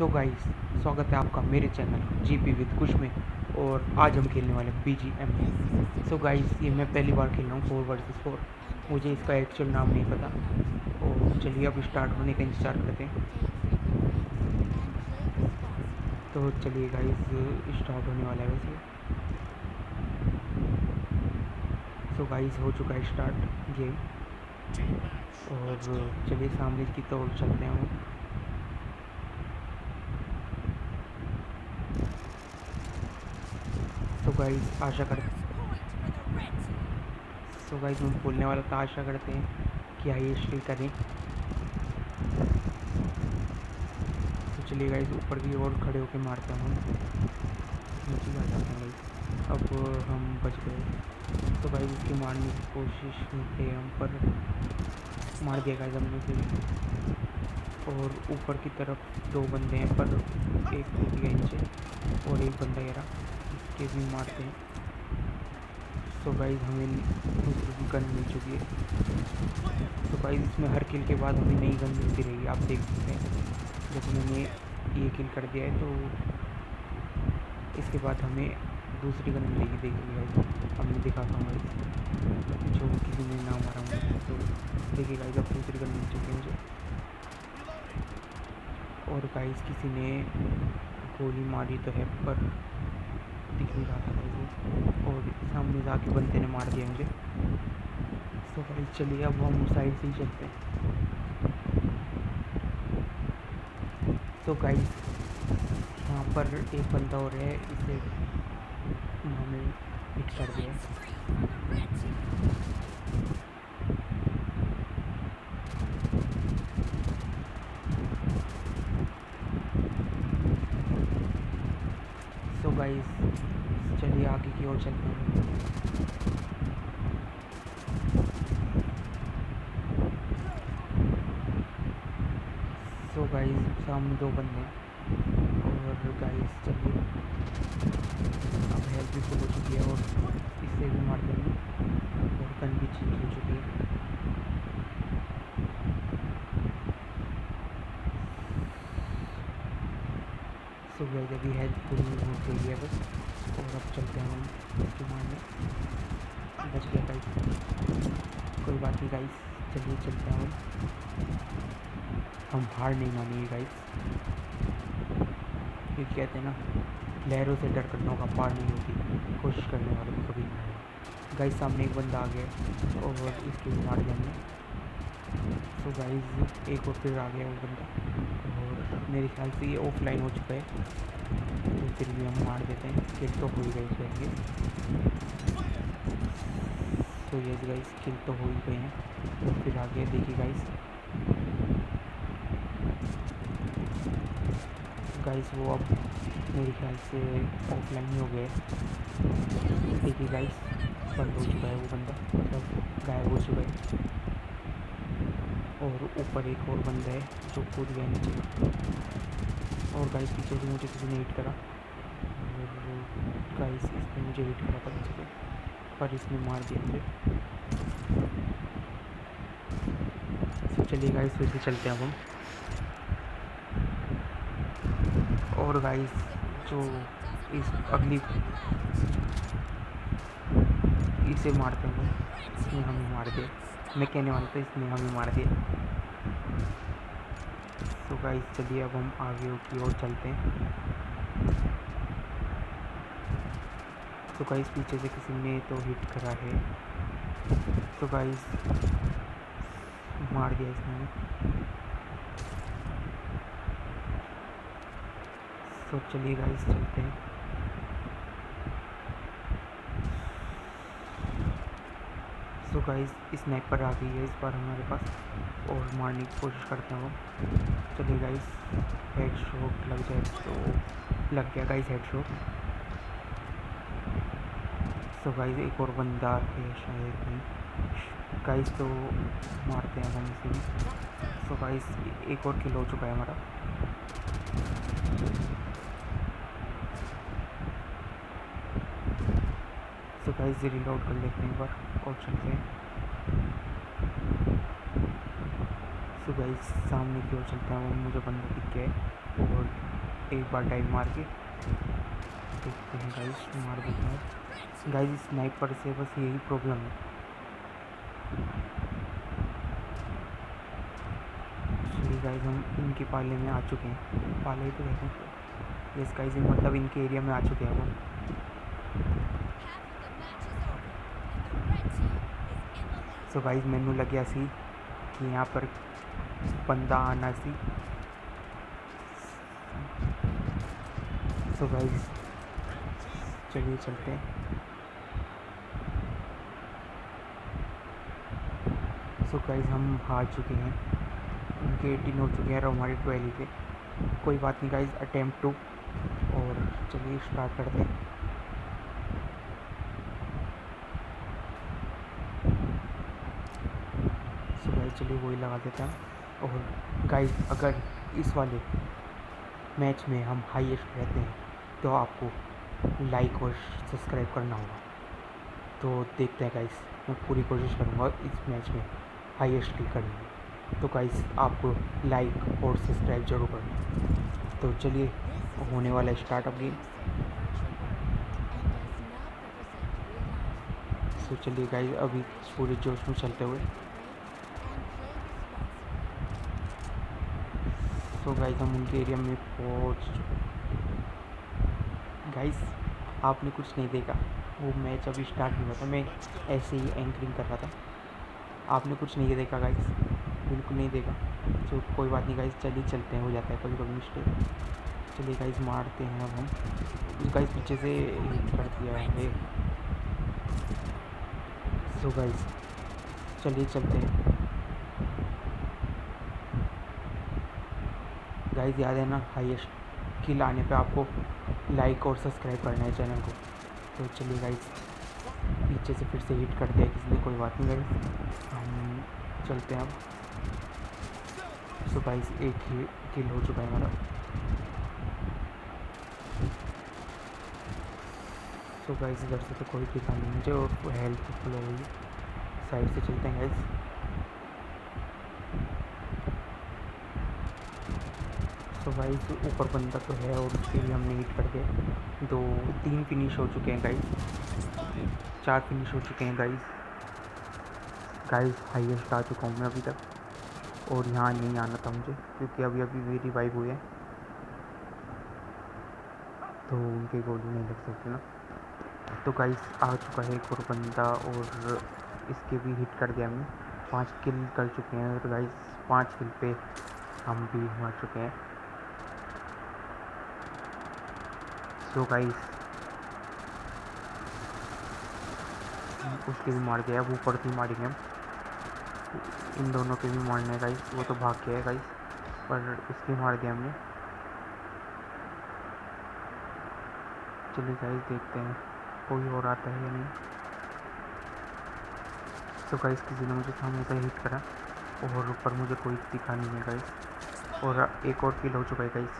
So guys, स्वागत है आपका मेरे चैनल जीपी विद कुश में। और आज हम खेलने वाले हैं BGM। सो गाइस, ये मैं पहली बार खेल रहा हूँ 4 वर्सेस 4। मुझे इसका एक्चुअल नाम नहीं पता। और चलिए अब स्टार्ट होने का इंतज़ार करते हैं। तो चलिए गाइस, स्टार्ट होने वाला है वैसे। सो गाइस, हो चुका है स्टार्ट गेम। और चलिए सामने की तरफ चलते हैं हम। सो गाइस मैं बोलने वाला था, आशा करते हैं कि आइए स्टे करें। तो चलिए गाइस, ऊपर की ओर खड़े होकर मारते हैं हम। नीचे आ जाते हैं गाइस। अब हम बच गए। तो गाइस इसकी मारने की कोशिश में थे हम, पर मार दिया गाइस हमने फिर। और ऊपर की तरफ 2 बंदे हैं, पर एक कूद गया नीचे और एक बंदा गिरा। इसके भी मारते हैं। तो गाइस हमें दूसरी की गन मिल चुकी है। तो गाइस इसमें हर किल के बाद हमें नई गन मिलती रहेगी, आप देख सकते हैं। जब मैंने ये किल कर दिया है तो इसके बाद हमें दूसरी गन मिलेगी। देखिए गाइस, अब मैं दिखाता हूँ गाइस, जो किसी ने ना मारा मुझे। तो देखिए गाइस, अब दूसरी गन मिल चुकी है मुझे। और गाइस किसी ने गोली मारी तो है, पर दिख नहीं रहा था गाइस। और सामने जाके बंदे ने मार दिया मुझे। तो गाइस चलिए अब हम उस साइड से ही चलते हैं। तो गाइस यहाँ पर एक बंदा और है, इसे हमें हिट कर दिया। सो गाइस चलिए आगे की ओर चलते हैं। सो गाइस सामने 2 बंदे हैं। और गाइस चलिए, अब हेल्थ भी फुल हो चुकी है और इससे भी मार देंगे। और गन भी चेंज हो चुकी है। सो गाइस अभी हेल्थ फुल हो गई है बस। और अब चलते हैं हम इसके मारने। बच गया गाइस, कोई बात नहीं गाइस। चलिए चलते हैं हम हार नहीं मानेंगे गाइस। ये कहते हैं ना, लहरों से डर कर नौका पार नहीं होती, कोशिश करने वालों को कभी नहीं आएगा। गाइस सामने एक बंदा आ गया और इसके भी मार दिया हमने। सो गाइस एक और फिर आ गया वो बंदा, और मेरे ख्याल से ये ऑफलाइन हो चुका है। तो फिर भी हम मार देते हैं। किल तो हो ही गए जाएंगे। तो ये गाइस किल तो हो ही गए हैं। तो फिर आगे देखिए गाइस, वो अब मेरे ख्याल से ऑफलाइन ही हो गया है। देखिए गाइस, बंद हो चुका है वो बंदा, मतलब गायब हो चुका है। और ऊपर एक और बंदा है जो कूद गया नीचे। और गाइस पीछे से मुझे किसी ने हिट करा। और गाइस इसने मुझे हिट करा था पीछे से, पर इसने मार दिया मुझे। तो चलिए गाइस फिर से चलते हैं अब हम। और गाइस जो इस अगली इसे मारते हैं, इसने हमें मार दिया। मैं कहने वाला था इसने हमें मार दिया। तो गाइस चलिए अब हम आगे की ओर चलते हैं। तो गाइस पीछे से किसी ने तो हिट करा है। तो गाइस मार दिया इसने। तो चलिए गाइस चलते हैं। तो गाइस स्नाइपर आ गई है इस बार हमारे पास, और मारने की कोशिश करते हैं वो। चलिए गाइस, हेड शॉट लग जाए तो लग गया गाइस हेड शॉट। तो गाइस एक और बंदा है शायद नहीं गाइस, तो मारते हैं हम इसे भी। तो गाइस एक और किल हो चुका है हमारा। तो गाइस रिलोड कर लेते हैं एक बार और चलते हैं। तो गाइस सामने की ओर चलते हैं। वो मुझे बंदा दिख गया है और एक बार डाइव मार के देखते हैं गाइस, मार देते हैं गाइस। स्नाइपर से बस यही प्रॉब्लम है। चलिए गाइस, हम इनके पाले में आ चुके हैं। पाले ही तो कहते हैं। यस गाइस, मतलब इनके एरिया में आ चुके हैं हम। सो गाइस, मैनू लग्या सी कि यहाँ पर बंदा आना सी। सो गाइस, चलिए चलते हैं। सो गाइस, हम हार चुके हैं। उनके 18 हो चुके हैं और हमारे 12 थे। कोई बात नहीं गाइस, अटेम्प्ट 2। और चलिए स्टार्ट करते हैं। सो गाइस, चलिए वही लगा देते हैं। और गाइस, अगर इस वाले मैच में हम हाईएस्ट रहते हैं तो आपको लाइक और सब्सक्राइब करना होगा। तो देखते हैं गाइस, मैं पूरी कोशिश करूँगा इस मैच में हाईएस्ट किल करने की। तो गाइस, आपको लाइक और सब्सक्राइब जरूर करना है। तो चलिए, होने वाला स्टार्ट अप गेम। तो चलिए गाइस, अभी पूरे जोश में चलते हुए। तो गाइस, हम उनके एरिया में पहुँच चुके। गाइस, आपने कुछ नहीं देखा, वो मैच अभी स्टार्ट नहीं हुआ था, मैं ऐसे ही एंकरिंग कर रहा था। आपने कुछ नहीं देखा गाइस, बिल्कुल नहीं देखा। तो कोई बात नहीं गाइस, चलिए चलते हैं, हो जाता है कभी कभी मिस्टेक। चलिए गाइस, मारते हैं अब हम। उस गाइस पीछे से हिट कर दिया है। सो गाइस, चलिए चलते हैं। गाइस, याद है ना, हाईएस्ट किल आने पे आपको लाइक और सब्सक्राइब करना है चैनल को। तो चलिए गाइस, पीछे से फिर से हिट कर दिया किसी ने, कोई बात नहीं गाइस, हम चलते हैं अब। सो गाइस, एक ही किल हो चुका है हमारा। सो गाइस, इधर से तो कोई दिखा नहीं मुझे, और हेल्थ फुल हो गई है। साइड से चलते हैं गाइस। सो गाइस, ऊपर बंदा तो है और उसके भी हमने हिट कर दिया। 3 फिनिश हो चुके हैं गाइस, 4 फिनिश हो चुके हैं गाइस। गाइस, हाईएस्ट आ चुका हूँ मैं अभी तक, और यहाँ नहीं आना था मुझे क्योंकि अभी अभी भी रिवाइव हुए हैं, तो उनके गोली नहीं लग सकती ना। तो गाइस, आ चुका है एक और बंदा, और इसके भी हिट कर दिया हमने। 5 किल कर चुके हैं। तो गाइस, 5 किल पे हम भी मार चुके हैं। सो गाइस, उसके भी मार दिया, अब ऊपर भी मारेंगे हम। इन दोनों के भी मारने गाइस, वो तो भाग गया है गाइस, पर इसके मार दिया हमने। चलिए गाइस, देखते हैं कोई और आता है या नहीं। तो गाइस, किसी ने मुझे सामने से हिट करा और ऊपर मुझे कोई दिखा नहीं है गाइस, और एक और किल हो चुका है गाइस।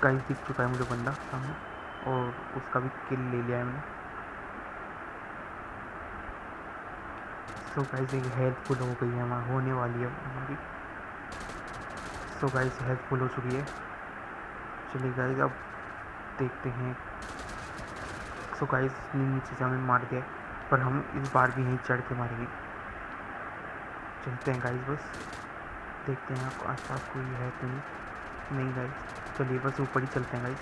गाइस, दिख चुका है मुझे बंदा सामने, और उसका भी किल ले लिया है मैंने। सो गाइस, एक हेल्पफुल हो गई है हमारी, होने वाली है हमारी। सो गाइस, हेल्पफुल हो चुकी है। चलिए गाइस, अब देखते हैं। सो गाइस, नीचे से हमें मार दिया, पर हम इस बार भी यहीं चढ़ के मारेंगे। चलते हैं गाइस, बस देखते हैं आस पास कोई है तो नहीं गाइस। चलिए बस ऊपर ही चलते हैं गाइस।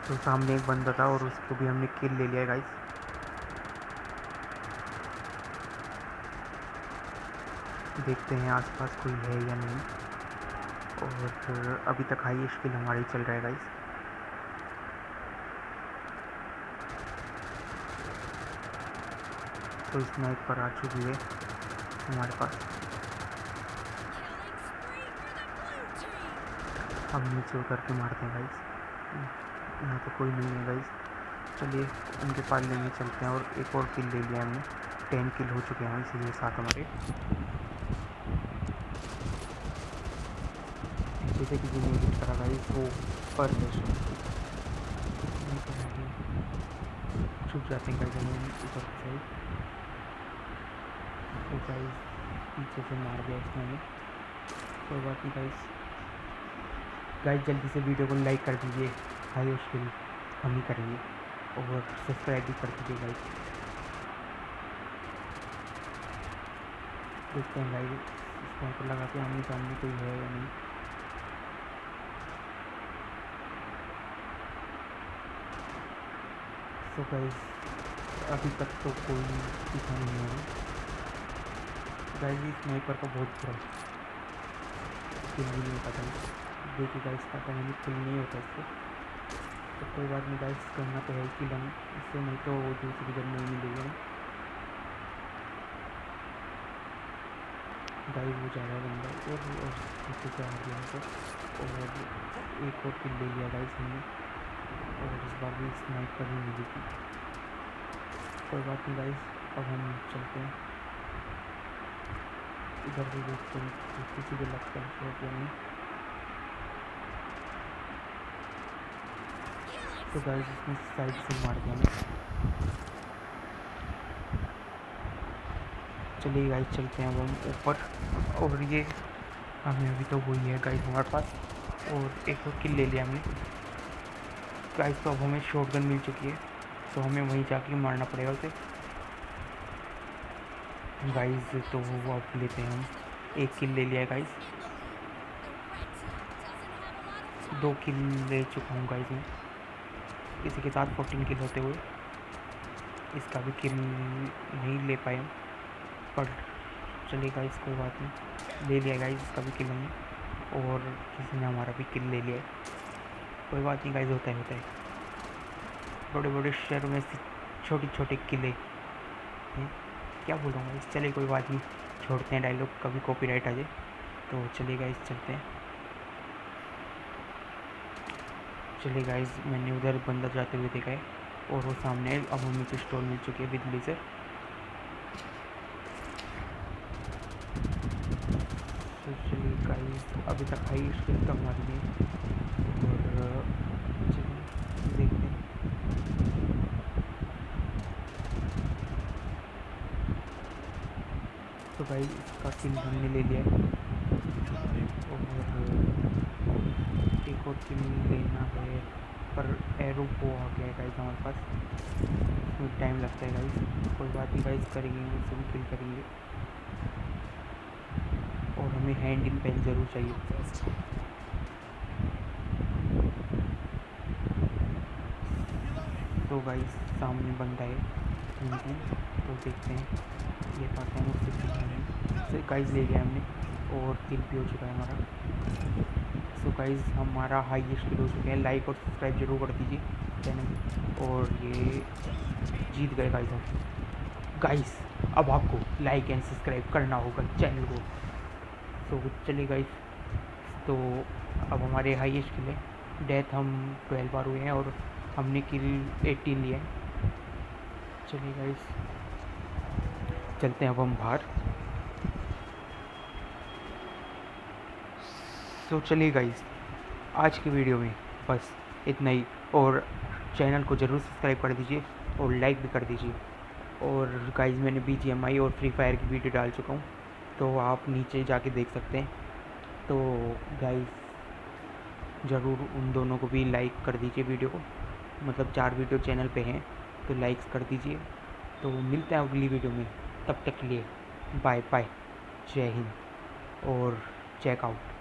तो सामने एक बंदा था और उसको भी हमने किल ले लिया गाइस। देखते हैं आसपास कोई है या नहीं, और अभी तक हाईएस्ट किल हमारी चल रहा है गाइस। तो स्नाइपर आ चुकी है हमारे पास। अब नीचे उतर के मारते हैं गाइस, यहाँ तो कोई नहीं है गाइस। चलिए उनके पाले में चलते हैं, और एक और किल ले लिया हमने। 10 किल हो चुके हैं इसी के साथ हमारे। जैसे किसी ने हिट करा गाइस, वो पर छुप जाते हैं गाइस हम ऊपर साइड। गाइस पीछे से मार दिया इसने हमें। कोई बात नहीं गाइस। गाइस जल्दी से वीडियो को लाइक कर दीजिए, हाई स्किल हम ही करेंगे, और सब्सक्राइब भी कर दीजिए गाइस। देखते हैं गाइस स्नाइपर लगा के आमने सामने कोई है या नहीं। तो गाइस अभी तक तो कोई दिखा नहीं है गाइस। इस स्नाइपर का बहुत बुरा किल भी नहीं पता। देखिए गाइस पता नहीं किल नहीं होता इससे, तो कोई बात नहीं गाइस, करना तो है किल हमें इससे, नहीं तो दूसरी गन नहीं मिलेगी ना गाइस। वो जा रहा है बंदा और पीछे से आ गया हमको, और एक और किल ले लिया गाइस हमने, और इस बार भी स्नाइपर ही मिली थी। कोई बात नहीं गाइस, अब हम चलते हैं इधर से, देखते हैं किसी को लगता है शॉट या नहीं। तो गाइस इसने साइड से मार दिया हमें। चलिए गाइस चलते हैं अब हम ऊपर, और ये हमें अभी तो वही है गाइस हमारे पास, और एक और किल ले लिया हमने गाइस। तो अब हमें शॉटगन मिल चुकी है, तो हमें वहीं जाके मारना पड़ेगा उसे गाइस। तो वो अब लेते हैं हम, एक किल ले लिया गाइस, 2 किल ले चुका हूँ गाइस मैं, इसी के साथ 14 किल होते हुए। इसका भी किल नहीं ले पाए हम, पर चलिए गाइस कोई बात नहीं, ले लिया गाइस इसका भी किल हमने, और किसी ने हमारा भी किल ले लिया है। कोई बात नहीं गाइस, होता है बड़े बड़े शहरों में छोटे छोटे किले हैं, क्या बोल रहा हूँ गाइस। चलिए कोई बात नहीं, छोड़ते हैं डायलॉग, कभी कॉपीराइट आ जाए। तो चलिए गाइस चलते हैं। चलिए गाइस मैंने उधर बंदा जाते हुए देखा है, और वो सामने अब हमें पिस्टल मिल चुकी है विद लेजर। तो चलिए गाइस अभी तक हाई स्किल तक हमारी है, और चलिए देखते हैं। तो गाइस इसका किल हमने ले लिया है, और एक और किल लेना है, पर एरो वो आ गया है गाइस हमारे पास, इसमें टाइम लगता है गाइस। कोई बात नहीं गाइस, करेंगे उससे भी किल करेंगे, और हमें हैंड इन पेन ज़रूर चाहिए। तो गाइस सामने बंदा है, तो देखते हैं ये पाते हैं उससे किल करने। गाइस ले लिया हमने, और किल भी हो चुका है हमारा। सो गाइस हमारा हाईएस्ट किल हो चुके हैं। लाइक और सब्सक्राइब जरूर कर दीजिए चैनल, और ये जीत गए गाइस हम। गाइस अब आपको लाइक एंड सब्सक्राइब करना होगा चैनल को। तो चलिए गाइस, तो अब हमारे हाईएस्ट किल है, डेथ हम 12 बार हुए हैं, और हमने किल 18 लिए हैं। चलिए गाइस चलते हैं अब हम बाहर। तो चलिए गाइस आज की वीडियो में बस इतना ही, और चैनल को ज़रूर सब्सक्राइब कर दीजिए और लाइक भी कर दीजिए। और गाइस मैंने BGMI और फ्री फायर की वीडियो डाल चुका हूँ, तो आप नीचे जाके देख सकते हैं। तो गाइस ज़रूर उन दोनों को भी लाइक कर दीजिए वीडियो को, मतलब 4 वीडियो चैनल पे हैं, तो लाइक्स कर दीजिए। तो मिलते हैं अगली वीडियो में, तब तक के लिए बाय बाय, जय हिंद और चेक आउट।